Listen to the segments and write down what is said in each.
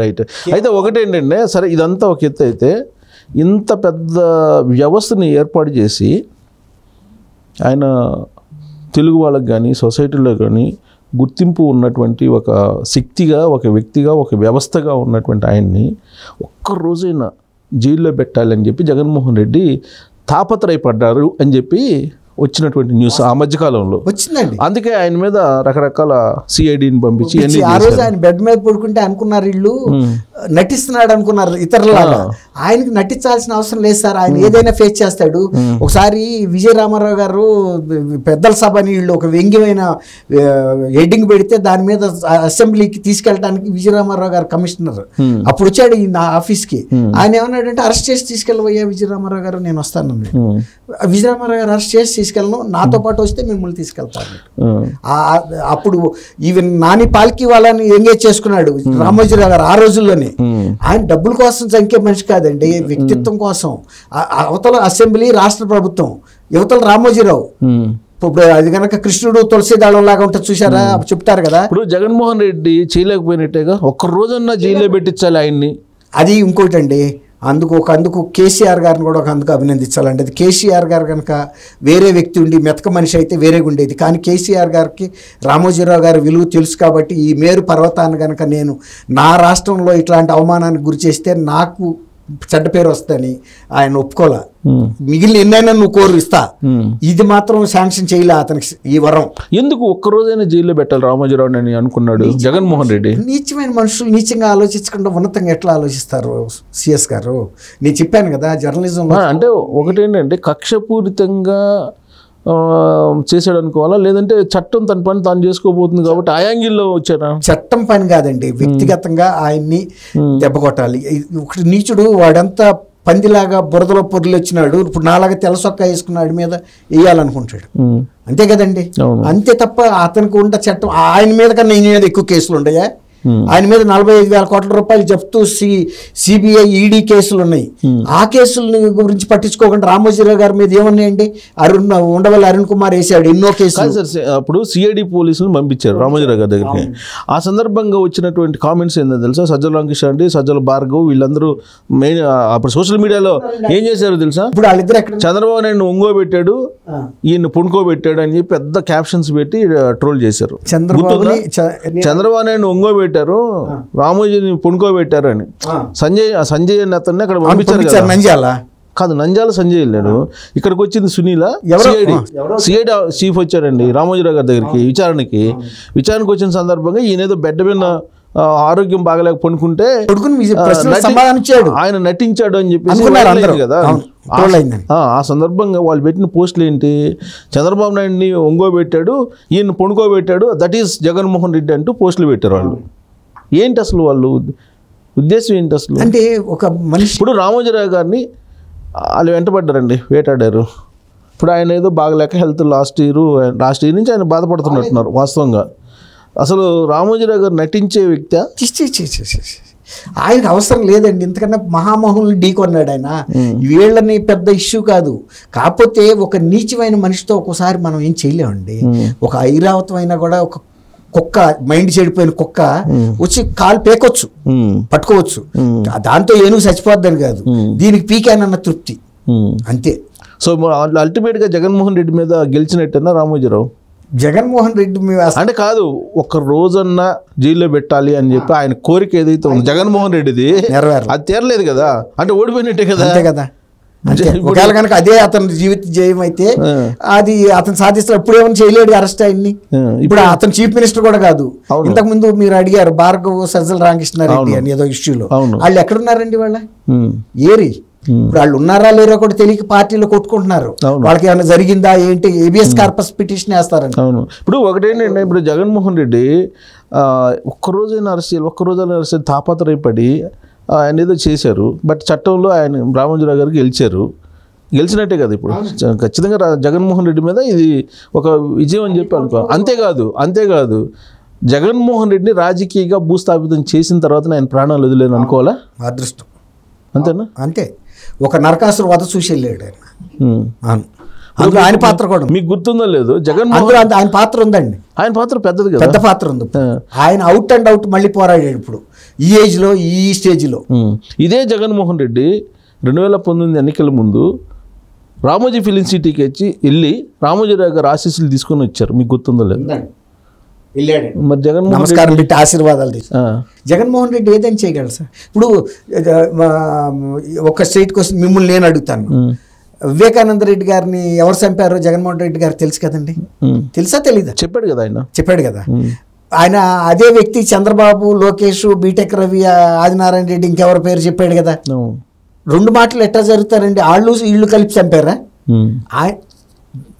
Right. అయితే ఒకటేంటంటే సరే ఇదంతా ఒక ఎత్తు అయితే ఇంత పెద్ద వ్యవస్థని ఏర్పాటు చేసి ఆయన తెలుగు వాళ్ళకి కానీ సొసైటీలో కానీ గుర్తింపు ఉన్నటువంటి ఒక శక్తిగా, ఒక వ్యక్తిగా, ఒక వ్యవస్థగా ఉన్నటువంటి ఆయన్ని ఒక్కరోజైనా జైల్లో పెట్టాలని చెప్పి జగన్మోహన్ రెడ్డి తాపత్రయపడ్డారు అని చెప్పి వచ్చినటువంటి న్యూస్ ఆ మధ్యకాలంలో వచ్చిందండి. అందుకే ఆయన మీద రకరకాల సిఐడిని పంపించి ఆ రోజు ఆయన బెడ్ మీద పడుకుంటే అనుకున్నారు వీళ్ళు నటిస్తున్నాడు అనుకున్నారు ఇతరులాగా. ఆయనకి నటించాల్సిన అవసరం లేదు సార్, ఆయన ఏదైనా ఫేస్ చేస్తాడు. ఒకసారి విజయ రామారావు గారు పెద్దల సభ అని వీళ్ళు ఒక వ్యంగ్యమైన హెడ్డింగ్ పెడితే దాని మీద అసెంబ్లీకి తీసుకెళ్ళడానికి విజయ రామారావు గారు కమిషనర్ అప్పుడు వచ్చాడు నా ఆఫీస్కి. ఆయన ఏమన్నాడంటే అరెస్ట్ చేసి తీసుకెళ్ళబోయా విజయ రామారావు గారు, నేను వస్తాను. విజయ రామారావు గారు అరెస్ట్ చేసి తీసుకెళ్ళను, నాతో పాటు వస్తే మిమ్మల్ని తీసుకెళ్తాను. అప్పుడు ఈవెన్ నాని పాల్కి వాళ్ళని ఎంగేజ్ చేసుకున్నాడు రామోజీరావు గారు ఆ రోజుల్లోనే. ఆయన డబ్బుల కోసం సంఖ్య మనిషి కాదండి, వ్యక్తిత్వం కోసం. అవతల అసెంబ్లీ, రాష్ట్ర ప్రభుత్వం, యువతల రామోజీరావు. ఇప్పుడు అది కనుక కృష్ణుడు తులసి దళం లాగా ఉంటుంది చూసారా, చెప్తారు కదా. ఇప్పుడు జగన్మోహన్ రెడ్డి చేయలేకపోయినట్టేగా, ఒక్క రోజన్నా జైల్లో పెట్టించాలి ఆయన్ని. అది ఇంకోటండి. అందుకు కేసీఆర్ గారిని కూడా అందుకు అభినందించాలండి. అది కేసీఆర్ గారు కనుక వేరే వ్యక్తి ఉండి మెతక మనిషి అయితే వేరేగా ఉండేది. కానీ కేసీఆర్ గారికి రామోజీరావు గారి విలువ తెలుసు కాబట్టి ఈ మేరు పర్వతాన్ని కనుక నేను నా రాష్ట్రంలో ఇట్లాంటి అవమానానికి గురి చేస్తే నాకు చెడ్డ పేరు వస్తుందని ఆయన ఒప్పుకోలే. మిగిలిన ఎన్నైనా నువ్వు కోరు ఇస్తా, ఇది మాత్రం శాంక్షన్ చేయలే అతనికి ఈ వరం. ఎందుకు ఒక్కరోజైనా జైల్లో పెట్టాలి రామోజీరావు అని అనుకున్నాడు జగన్మోహన్ రెడ్డి? నీచమైన మనుషులు నీచంగా ఆలోచించకుండా ఉన్నతంగా ఎట్లా ఆలోచిస్తారు సిఎస్ గారు? నేను చెప్పాను కదా జర్నలిజం అంటే ఒకటేంటంటే కక్షపూరితంగా చేసాడు అనుకోవాలా, లేదంటే చట్టం తన పని తాను చేసుకోబోతుంది కాబట్టి ఆ యాంగిల్లో వచ్చారా? చట్టం పని కాదండి, వ్యక్తిగతంగా ఆయన్ని దెబ్బ కొట్టాలి. ఒకటి నీచుడు వాడంతా పందిలాగా బురదలో పొర్లు వచ్చినాడు, ఇప్పుడు నాలాగా తెల్లసొక్క వేసుకున్నాడు మీద వేయాలనుకుంటాడు, అంతే కదండి. అంతే తప్ప అతనికి ఉండే చట్టం ఆయన మీద కన్నా ఈయన మీద ఎక్కువ కేసులు ఉన్నాయా? ఆయన మీద 45,000 కోట్ల రూపాయలు చెప్తూ సిబిఐ ఈడీ కేసులు ఉన్నాయి. ఆ కేసుల గురించి పట్టించుకోకుండా రామోజీరావు గారి మీద ఏమున్నాయండి? ఉండవల్లి అరుణ్ కుమార్ వేసాడు ఎన్నో కేసులు. అప్పుడు సిఐడి పోలీసులు పంపించారు రామోజీరావు గారి దగ్గరికి. ఆ సందర్భంగా వచ్చినటువంటి కామెంట్స్ ఏందో తెలుసా? సజ్జల రామకృష్ణ రెడ్డి, సజ్జల భార్గవ్ వీళ్ళందరూ మెయిన్ అప్పుడు సోషల్ మీడియాలో ఏం చేశారు తెలుసా? ఇప్పుడు వాళ్ళిద్దరు ఎక్కడ చంద్రబాబు నాయుడు ఒంగోబెట్టాడు, ఈయన పుణుకోబెట్టాడు అని చెప్పి పెద్ద క్యాప్షన్స్ పెట్టి ట్రోల్ చేశారు. చంద్రబాబు నాయుడు ఒంగోబెట్టారు, రామోజీని పుణుకోబెట్టారు అని. సంజయ్ అతన్ని అక్కడ పంపించారు. నంద్యాల కాదు, నంద్యాల సంజయ్ వెళ్ళాడు. ఇక్కడికి వచ్చింది సునీల, సిఐడి చీఫ్ వచ్చారండి రామోజీరావు గారి దగ్గరికి విచారణకు వచ్చిన సందర్భంగా ఈయనేదో బెడ్ మీద ఆరోగ్యం బాగలేక పనుకుంటే ఆయన నటించాడు అని చెప్పేసి కదా. ఆ సందర్భంగా వాళ్ళు పెట్టిన పోస్టులు ఏంటి? చంద్రబాబు నాయుడిని ఒంగోబెట్టాడు, ఈయన పొనుకోబెట్టాడు, దట్ ఈస్ జగన్మోహన్ రెడ్డి అంటూ పోస్టులు పెట్టారు వాళ్ళు. ఏంటి అసలు వాళ్ళు ఉద్దేశం ఏంటి అసలు? అంటే ఒక మనిషి ఇప్పుడు రామోజీరావు గారిని వాళ్ళు వెంటబడ్డారండి, వేటాడారు. ఇప్పుడు ఆయన ఏదో బాగలేక హెల్త్ లాస్ట్ ఇయర్ నుంచి ఆయన బాధపడుతున్నట్టున్నారు. వాస్తవంగా అసలు రామోజీరావు గారు నటించే వ్యక్తి ఆయనకు అవసరం లేదండి. ఇంతకన్నా మహామహుల్ని ఢీకొన్నాడు ఆయన. వీళ్ళని పెద్ద ఇష్యూ కాదు. కాకపోతే ఒక నీచమైన మనిషితో ఒక్కోసారి మనం ఏం చేయలేమండి. ఒక ఐరావతం అయినా కూడా ఒక కుక్క, మైండ్ చెడిపోయిన కుక్క వచ్చి కాలు పేకొచ్చు, పట్టుకోవచ్చు, దాంతో ఏనుగు చచ్చిపోద్దని కాదు, దీనికి పీకానన్న తృప్తి అంతే. సో అల్టిమేట్గా జగన్మోహన్ రెడ్డి మీద గెలిచినట్టేనా రామోజీరావు? జగన్మోహన్ రెడ్డి అంటే కాదు, ఒక రోజన్నా జైల్లో పెట్టాలి అని చెప్పి ఆయన కోరిక ఏదైతే ఉంది జగన్మోహన్ రెడ్డిది అది తీరలేదు కదా, అంటే ఓడిపోయినట్టే కదా. అంతే కదా. ఒకవేళ కనుక అదే అతని జీవిత జయం అయితే అది అతను సాధిస్తారు. ఇప్పుడు ఏమైనా చేయలేడు అరెస్ట్ ఆయన్ని. ఇప్పుడు అతను చీఫ్ మినిస్టర్ కూడా కాదు. ఇంతకు ముందు మీరు అడిగారు భార్గవ్ సజ్జల రామకృష్ణారెడ్డి అని ఏదో ఇష్యూలో, వాళ్ళు ఎక్కడున్నారండి? వాళ్ళ ఏరి ఇప్పుడు వాళ్ళు ఉన్నారా లేరో కూడా తెలియక పార్టీలో కొట్టుకుంటున్నారు. వాళ్ళకి ఏమైనా జరిగిందా ఏంటి, ఏబిఎస్ కార్పస్ పిటిషన్ వేస్తారని. అవును. ఇప్పుడు ఒకటేంటంటే ఇప్పుడు జగన్మోహన్ రెడ్డి ఒక్కరోజైనా అరెస్ట్ తాపత్రయపడి ఆయన ఏదో చేశారు. బట్ చట్టంలో ఆయన రామోజీరావు గారికి గెలిచినట్టే కదా. ఇప్పుడు ఖచ్చితంగా జగన్మోహన్ రెడ్డి మీద ఇది ఒక విజయం అని చెప్పి అనుకో. అంతేకాదు జగన్మోహన్ రెడ్డిని రాజకీయంగా భూస్థాపితం చేసిన తర్వాత ఆయన ప్రాణాలు వదిలేను అనుకోవాలా? అదృష్టం. అంతేనా? అంతే. ఒక నరకాసురు వధ చూసి వెళ్ళాడు ఆయన. అందులో ఆయన పాత్ర కూడా ఉంది. మీకు గుర్తుందో లేదు, అందులో ఆయన పాత్ర ఉందండి, ఆయన పాత్ర పెద్దది కదా, పెద్ద పాత్ర ఉంది. ఆయన అవుట్ అండ్ అవుట్ మళ్ళీ పోరాడాడు ఇప్పుడు ఈ ఏజ్లో, ఈ స్టేజ్లో. ఇదే జగన్మోహన్ రెడ్డి 2019 ఎన్నికల ముందు రామోజీ ఫిలిం సిటీకి వెళ్ళి రామోజీరావు గారు ఆశీస్సులు తీసుకొని వచ్చారు, మీకు గుర్తుందో లేదు. మరి జగన్మోహన్ నమస్కారం పెట్టి ఆశీర్వాదాలు తీసు. జగన్మోహన్ రెడ్డి ఏదైనా చేయగలరు సార్. ఇప్పుడు ఒక స్టేట్ కోసం మిమ్మల్ని నేను అడుగుతాను, వివేకానంద రెడ్డి గారిని ఎవరు చంపారో జగన్మోహన్ రెడ్డి గారు తెలుసు కదండి, తెలుసా తెలీదా? చెప్పాడు కదా ఆయన, చెప్పాడు కదా ఆయన. అదే వ్యక్తి చంద్రబాబు, లోకేష్, బీటెక్ రవి, ఆదినారాయణ రెడ్డి, ఇంకెవరి పేరు చెప్పాడు కదా. రెండు మాటలు ఎట్లా జరుగుతారండి, వాళ్ళు వీళ్ళు కలిపి చంపారా?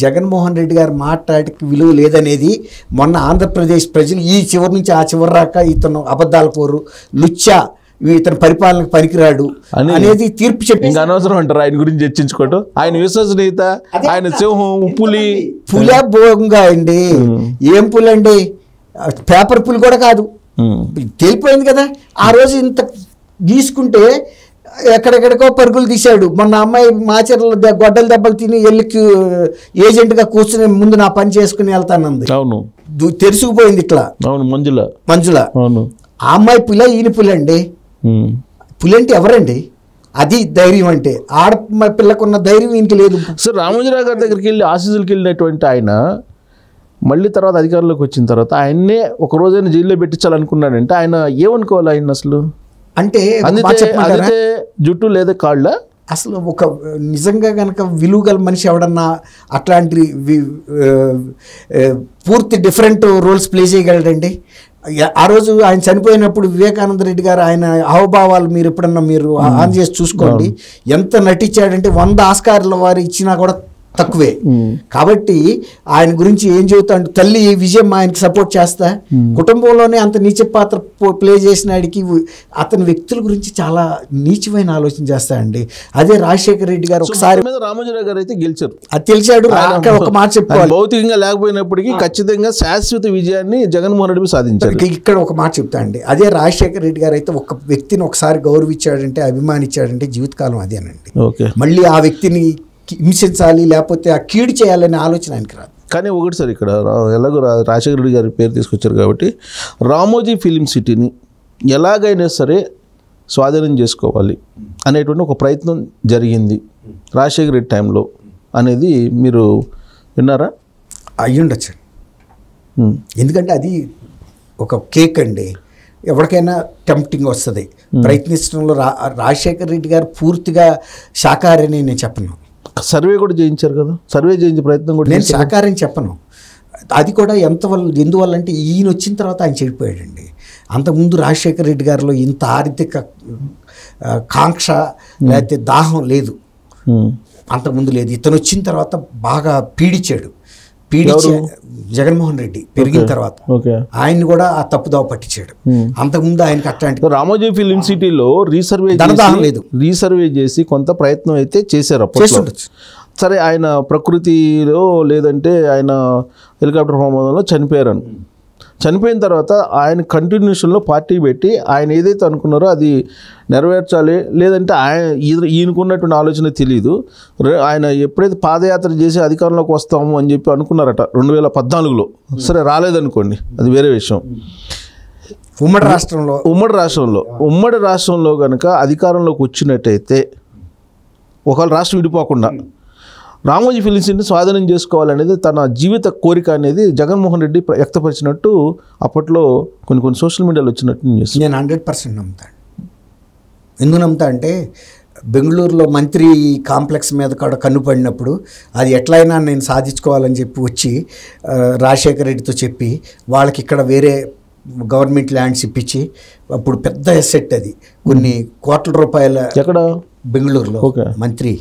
జగన్మోహన్ రెడ్డి గారు మాట్లాడికి విలువ లేదనేది మొన్న ఆంధ్రప్రదేశ్ ప్రజలు ఈ చివరి నుంచి ఆ చివరి రాక ఇతను అబద్ధాల పోరు, లుచ్చా, ఇతను పరిపాలనకు పనికిరాడు అనేది తీర్పు చెప్పి ఇంకా అనవసరం అంటారు ఆయన గురించి చర్చించుకోవటం. ఆయన విశ్వసనీయత, ఆయన సింహం, పులి. పులి భోగంగా అండి, ఏం పులి అండి, పేపర్ పులి కూడా కాదు, తేలిపోయింది కదా. ఆ రోజు ఇంత గీసుకుంటే ఎక్కడెక్కడికో పరుగులు తీశాడు. మొన్న అమ్మాయి మాచర్ల గొడ్డల దెబ్బలు తిని వెళ్ళి ఏజెంట్గా కూర్చుని ముందు నా పని చేసుకుని వెళ్తానంది. అవును, తెరుచుకుపోయింది ఇట్లా. అవును, మంజుల. అవును, ఆ అమ్మాయి పులి, ఈయన పులి అండి. పులి అంటే ఎవరండి? అది ధైర్యం అంటే. ఆడ పిల్లకున్న ధైర్యం ఇంక లేదు. సార్, రామోజీరావు గారి దగ్గరికి వెళ్ళి ఆశీస్సులకి వెళ్ళినటువంటి ఆయన మళ్ళీ తర్వాత అధికారంలోకి వచ్చిన తర్వాత ఆయన్నే ఒక రోజైనా జైల్లో పెట్టించాలనుకున్నాడంటే ఆయన ఏమనుకోవాలి? ఆయన అసలు అంటే అందుకే జుట్టు లేదా కాళ్ళ అసలు ఒక నిజంగా కనుక విలువగల మనిషి ఎవడన్నా అట్లాంటి పూర్తి డిఫరెంట్ రోల్స్ ప్లే చేయగలడండి. ఆ రోజు ఆయన చనిపోయినప్పుడు వివేకానంద రెడ్డి గారు ఆయన హావభావాలు మీరు ఎప్పుడన్నా మీరు ఆన్ చేసి చూసుకోండి, ఎంత నటించాడంటే 100 ఆస్కార్ల వారు ఇచ్చినా కూడా తక్కువే. కాబట్టి ఆయన గురించి ఏం చెబుతా అంటే, తల్లి విజయం ఆయనకి సపోర్ట్ చేస్తా, కుటుంబంలోనే అంత నీచ పాత్ర ప్లే చేసినాడికి అతని వ్యక్తుల గురించి చాలా నీచమైన ఆలోచన చేస్తాయండి. అదే రాజశేఖర రెడ్డి గారు ఒకసారి రామోజీరావు గారు అయితే గెలిచారు, అది తెలిసాడు. ఒక మాట చెప్పుకోవాలి, భౌతికంగా లేకపోయినప్పటికీ ఖచ్చితంగా శాశ్వత విజయాన్ని జగన్మోహన్ రెడ్డి సాధించారు. ఇక్కడ ఒక మాట చెప్తా అండి, అదే రాజశేఖర రెడ్డి గారు అయితే ఒక వ్యక్తిని ఒకసారి గౌరవించాడంటే, అభిమానించాడంటే జీవితకాలం అదేనండి. మళ్ళీ ఆ వ్యక్తిని హింసించాలి లేకపోతే ఆ కీడు చేయాలనే ఆలోచన ఆయనకి రాదు. కానీ ఒకటి సార్, ఇక్కడ ఎలాగో రాజశేఖర రెడ్డి గారి పేరు తీసుకొచ్చారు కాబట్టి రామోజీ ఫిలిం సిటీని ఎలాగైనా సరే స్వాధీనం చేసుకోవాలి అనేటువంటి ఒక ప్రయత్నం జరిగింది రాజశేఖర రెడ్డి టైంలో అనేది మీరు విన్నారా? అయ్యుండొచ్చు, ఎందుకంటే అది ఒక కేక్ అండి, ఎవరికైనా టెంప్టింగ్ వస్తుంది. ప్రయత్నించడంలో రాజశేఖర రెడ్డి గారు పూర్తిగా శాకాహారి అని నేను చెప్పను. సర్వే కూడా చేయించారు కదా, సర్వే చేయించే ప్రయత్నం కూడా. నేను శాకాహారం చెప్పను, అది కూడా ఎందువల్ల అంటే ఈయన వచ్చిన తర్వాత ఆయన చెడిపోయాడండి. అంతకుముందు రాజశేఖర రెడ్డి గారిలో ఇంత ఆర్థిక కాంక్ష లేకపోతే దాహం లేదు, అంతకుముందు లేదు. ఇతను వచ్చిన తర్వాత బాగా పీడించాడు. జగన్మోహన్ రెడ్డి పెరిగిన తర్వాత ఆయన్ని కూడా ఆ తప్పుదావ పట్టించాడు. అంతకుముందు ఆయనకి అట్లాంటి రామోజీ ఫిలిం సిటీలో రీసర్వే చేసి కొంత ప్రయత్నం అయితే చేశారు. సరే, ఆయన ప్రకృతిలో లేదంటే ఆయన హెలికాప్టర్ ప్రమాదంలో చనిపోయారని, చనిపోయిన తర్వాత ఆయన కంటిన్యూషన్లో పార్టీ పెట్టి ఆయన ఏదైతే అనుకున్నారో అది నెరవేర్చాలి, లేదంటే ఈయనకున్నటువంటి ఆలోచన తెలియదు. ఆయన ఎప్పుడైతే పాదయాత్ర చేసి అధికారంలోకి వస్తాము అని చెప్పి అనుకున్నారట 2014లో, సరే రాలేదనుకోండి, అది వేరే విషయం. ఉమ్మడి రాష్ట్రంలో కనుక అధికారంలోకి వచ్చినట్టయితే ఒకవేళ రాష్ట్రం విడిపోకుండా రామోజీ ఫిలిం సిటీని స్వాధీనం చేసుకోవాలనేది తన జీవిత కోరిక అనేది జగన్మోహన్ రెడ్డి వ్యక్తపరిచినట్టు అప్పట్లో కొన్ని సోషల్ మీడియాలో వచ్చినట్టు నేను 100% నమ్ముతాను. ఎందుకు నమ్ముతా అంటే, బెంగళూరులో మంత్రి కాంప్లెక్స్ మీద కూడా కన్నుపడినప్పుడు అది ఎట్లయినా నేను సాధించుకోవాలని చెప్పి వచ్చి రాజశేఖర రెడ్డితో చెప్పి వాళ్ళకి ఇక్కడ వేరే గవర్నమెంట్ ల్యాండ్స్ ఇప్పించి, అప్పుడు పెద్ద ఎసెట్, అది కొన్ని కోట్ల రూపాయల, ఎక్కడ బెంగళూరులో మంత్రి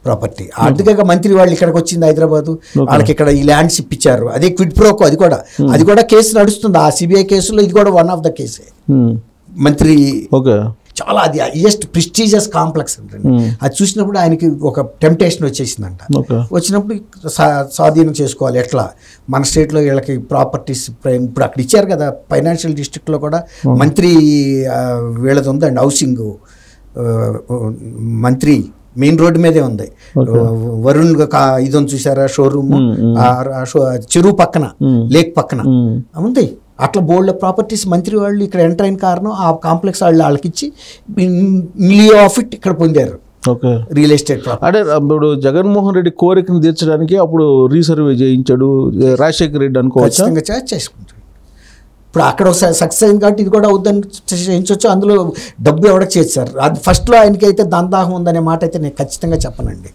ప్రాపర్టీ. ఆర్థికంగా మంత్రి వాళ్ళు ఇక్కడికి వచ్చింది హైదరాబాదు, వాళ్ళకి ఇక్కడ ఈ ల్యాండ్స్ ఇప్పించారు. అదే క్విడ్ ప్రోకో, అది కూడా కేసు నడుస్తుంది. ఆ సిబిఐ కేసులో ఇది కూడా వన్ ఆఫ్ ద కేసే. మంత్రి చాలా అది హైయెస్ట్ ప్రెస్టీజియస్ కాంప్లెక్స్ అంటండి. అది చూసినప్పుడు ఆయనకి ఒక టెంప్టేషన్ వచ్చేసిందంట. వచ్చినప్పుడు స్వాధీనం చేసుకోవాలి ఎట్లా, మన స్టేట్లో వీళ్ళకి ప్రాపర్టీస్ ఇప్పుడు అక్కడ ఇచ్చారు కదా, ఫైనాన్షియల్ డిస్ట్రిక్ట్లో కూడా మంత్రి వీళ్ళది ఉందండి, హౌసింగ్ మంత్రి మెయిన్ రోడ్డు మీదే ఉంది. వరుణ్ ఇది ఉంది చూసారా షోరూమ్, చెరువు పక్కన, లేక్ పక్కన ఉంది. అట్లా బోల్డ్ ప్రాపర్టీస్ మంత్రి వాళ్ళు ఇక్కడ ఎంటర్ అయిన కారణం ఆ కాంప్లెక్స్ వాళ్ళకి ఇచ్చి మిలియో ఆఫ్ ఇట్ ఇక్కడ పొందారు. రియల్ ఎస్టేట్ అంటే ఇప్పుడు జగన్మోహన్ రెడ్డి కోరికను తీర్చడానికి అప్పుడు రీసర్వే చేయించాడు రాజశేఖర రెడ్డి అనుకోవచ్చు. చేసుకుంటాడు. ఇప్పుడు అక్కడ సక్సెస్ అయింది కాబట్టి ఇది కూడా అవుద్దని చేయించవచ్చు. అందులో డబ్బు ఎవరికి చేస్తారు. అది ఫస్ట్లో ఆయనకి అయితే దాని దాహం ఉందనే మాట అయితే నేను ఖచ్చితంగా చెప్పనండి.